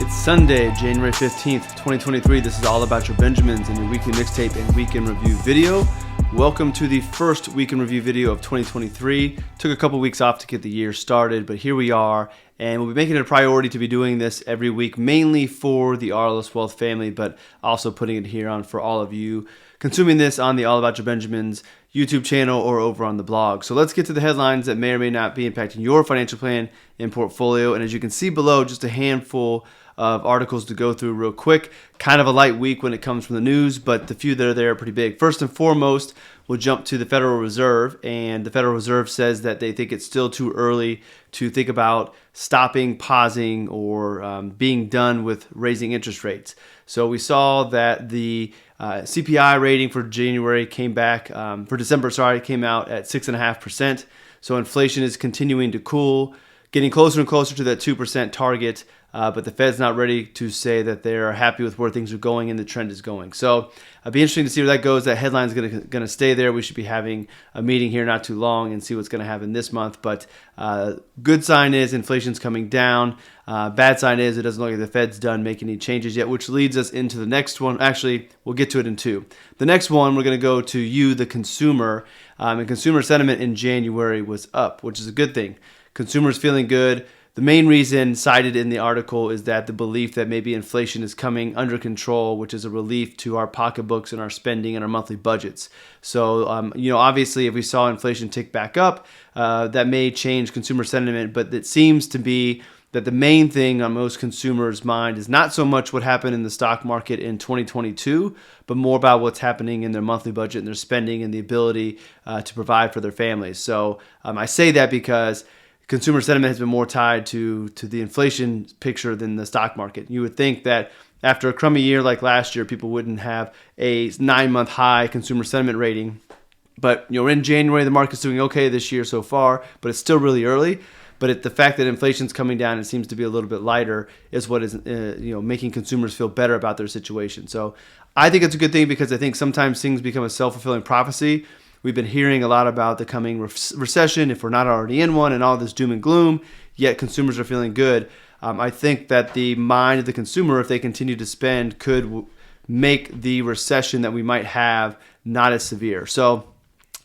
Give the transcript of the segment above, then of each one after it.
It's Sunday, January 15th, 2023. This is all about your Benjamins and your weekly mixtape and week in review video. Welcome to the first week in review video of 2023. Took a couple weeks off to get the year started, but here we are, and we'll be making it a priority to be doing this every week, mainly for the Harmless Wealth family, but also putting it here on for all of you consuming this on the All About Your Benjamins YouTube channel or over on the blog. So let's get to the headlines that may or may not be impacting your financial plan and portfolio. And as you can see below, just a handful of articles to go through real quick. Kind of a light week when it comes from the news, but the few that are there are pretty big. First and foremost, we'll jump to the Federal Reserve, and the Federal Reserve says that they think it's still too early to think about stopping, pausing, or being done with raising interest rates. So we saw that the CPI rating for January came back, for December, came out at 6.5%. So inflation is continuing to cool, getting closer and closer to that 2% target. But the Fed's not ready to say that they're happy with where things are going and the trend is going. So it'll be interesting to see where that goes. That headline's going to stay there. We should be having a meeting here not too long and see what's going to happen this month. But good sign is inflation's coming down. Bad sign is it doesn't look like the Fed's done making any changes yet, which leads us into the next one. Actually, we'll get to it in two. The next one, we're going to go to you, the consumer. And consumer sentiment in January was up, which is a good thing. Consumers feeling good. The main reason cited in the article is that the belief that maybe inflation is coming under control, which is a relief to our pocketbooks and our spending and our monthly budgets. So, obviously, if we saw inflation tick back up, that may change consumer sentiment, but it seems to be that the main thing on most consumers' mind is not so much what happened in the stock market in 2022, but more about what's happening in their monthly budget and their spending and the ability to provide for their families. So I say that because consumer sentiment has been more tied to the inflation picture than the stock market. You would think that after a crummy year like last year, people wouldn't have a 9-month high consumer sentiment rating. But in January, the market's doing okay this year so far, but it's still really early. But the fact that inflation's coming down and seems to be a little bit lighter is what is making consumers feel better about their situation. So I think it's a good thing because I think sometimes things become a self-fulfilling prophecy. We've been hearing a lot about the coming recession, if we're not already in one, and all this doom and gloom, yet consumers are feeling good. I think that the mind of the consumer, if they continue to spend, could make the recession that we might have not as severe. So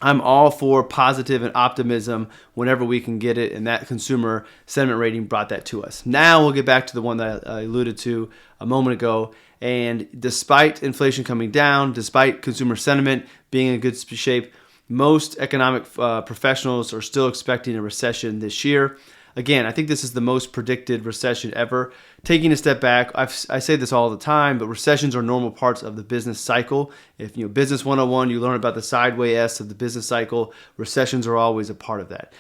I'm all for positive and optimism whenever we can get it, and that consumer sentiment rating brought that to us. Now we'll get back to the one that I alluded to a moment ago. And despite inflation coming down, despite consumer sentiment being in good shape, most economic professionals are still expecting a recession this year. Again, I think this is the most predicted recession ever. Taking a step back, I say this all the time, but recessions are normal parts of the business cycle. If Business 101, you learn about the sideways of the business cycle. Recessions are always a part of that.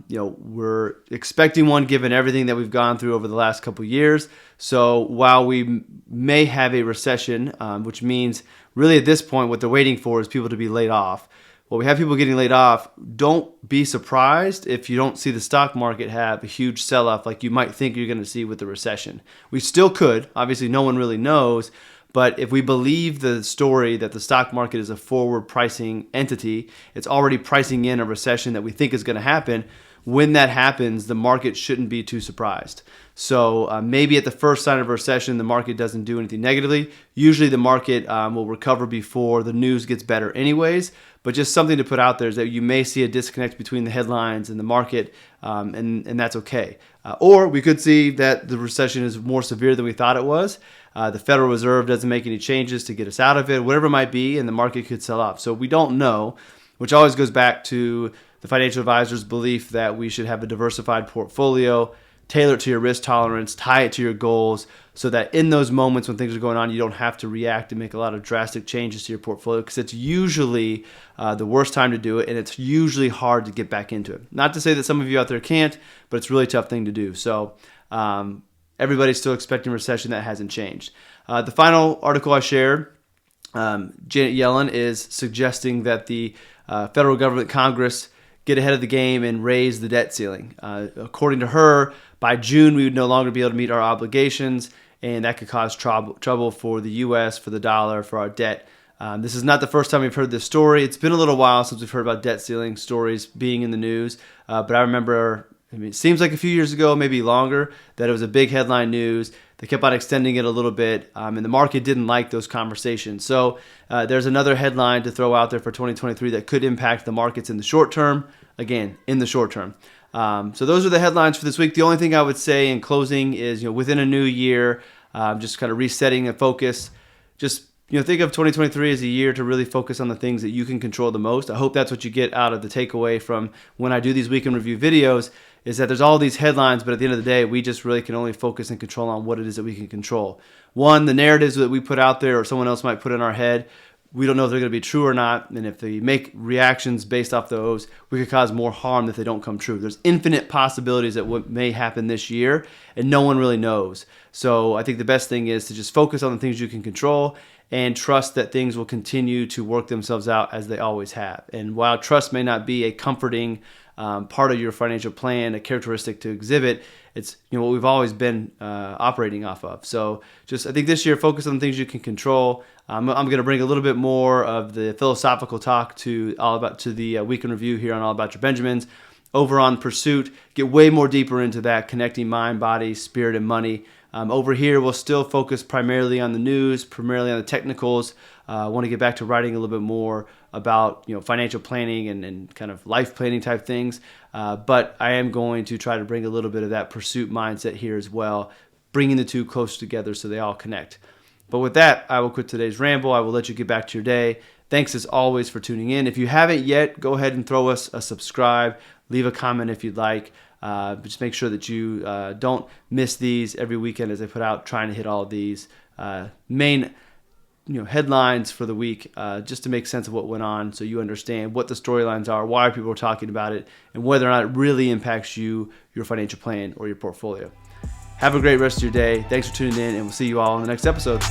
We're expecting one given everything that we've gone through over the last couple of years. So while we may have a recession, which means really at this point what they're waiting for is people to be laid off. Well, we have people getting laid off. Don't be surprised if you don't see the stock market have a huge sell-off like you might think you're going to see with the recession. We still could. Obviously, no one really knows. But if we believe the story that the stock market is a forward pricing entity, it's already pricing in a recession that we think is going to happen. When that happens, the market shouldn't be too surprised. So maybe at the first sign of a recession, the market doesn't do anything negatively. Usually the market will recover before the news gets better anyways. But just something to put out there is that you may see a disconnect between the headlines and the market, and that's okay. Or we could see that the recession is more severe than we thought it was. The Federal Reserve doesn't make any changes to get us out of it, whatever it might be, and the market could sell off. So we don't know, which always goes back to the financial advisor's belief that we should have a diversified portfolio, tailor it to your risk tolerance, tie it to your goals, so that in those moments when things are going on, you don't have to react and make a lot of drastic changes to your portfolio, because it's usually the worst time to do it, and it's usually hard to get back into it. Not to say that some of you out there can't, but it's a really tough thing to do. So everybody's still expecting a recession. That hasn't changed. The final article I shared, Janet Yellen is suggesting that the federal government, Congress, get ahead of the game and raise the debt ceiling. According to her, by June, we would no longer be able to meet our obligations, and that could cause trouble for the U.S., for the dollar, for our debt. This is not the first time we've heard this story. It's been a little while since we've heard about debt ceiling stories being in the news, but I remember, it seems like a few years ago, maybe longer, that it was a big headline news they kept on extending it a little bit, and the market didn't like those conversations. So there's another headline to throw out there for 2023 that could impact the markets in the short term. Again, in the short term. So those are the headlines for this week. The only thing I would say in closing is, within a new year, just kind of resetting and focus. Just think of 2023 as a year to really focus on the things that you can control the most. I hope that's what you get out of the takeaway from when I do these week in review videos, is that there's all these headlines, but at the end of the day, we just really can only focus and control on what it is that we can control. One, the narratives that we put out there or someone else might put in our head, we don't know if they're going to be true or not, and if they make reactions based off those, we could cause more harm if they don't come true. There's infinite possibilities that what may happen this year, and no one really knows. So I think the best thing is to just focus on the things you can control and trust that things will continue to work themselves out as they always have. And while trust may not be a comforting part of your financial plan, a characteristic to exhibit, it's what we've always been operating off of. So I think this year, focus on the things you can control. I'm going to bring a little bit more of the philosophical talk to the week in review here on All About Your Benjamins. Over on Pursuit, get way more deeper into that, connecting mind, body, spirit, and money. Over here, we'll still focus primarily on the news, primarily on the technicals. I want to get back to writing a little bit more about financial planning and kind of life planning type things. But I am going to try to bring a little bit of that Pursuit mindset here as well, bringing the two close together so they all connect. But with that, I will quit today's ramble. I will let you get back to your day. Thanks as always for tuning in. If you haven't yet, go ahead and throw us a subscribe. Leave a comment if you'd like. Just make sure that you don't miss these every weekend as I put out, trying to hit all of these main headlines for the week, just to make sense of what went on so you understand what the storylines are, why people are talking about it, and whether or not it really impacts you, your financial plan, or your portfolio. Have a great rest of your day. Thanks for tuning in, and we'll see you all in the next episode.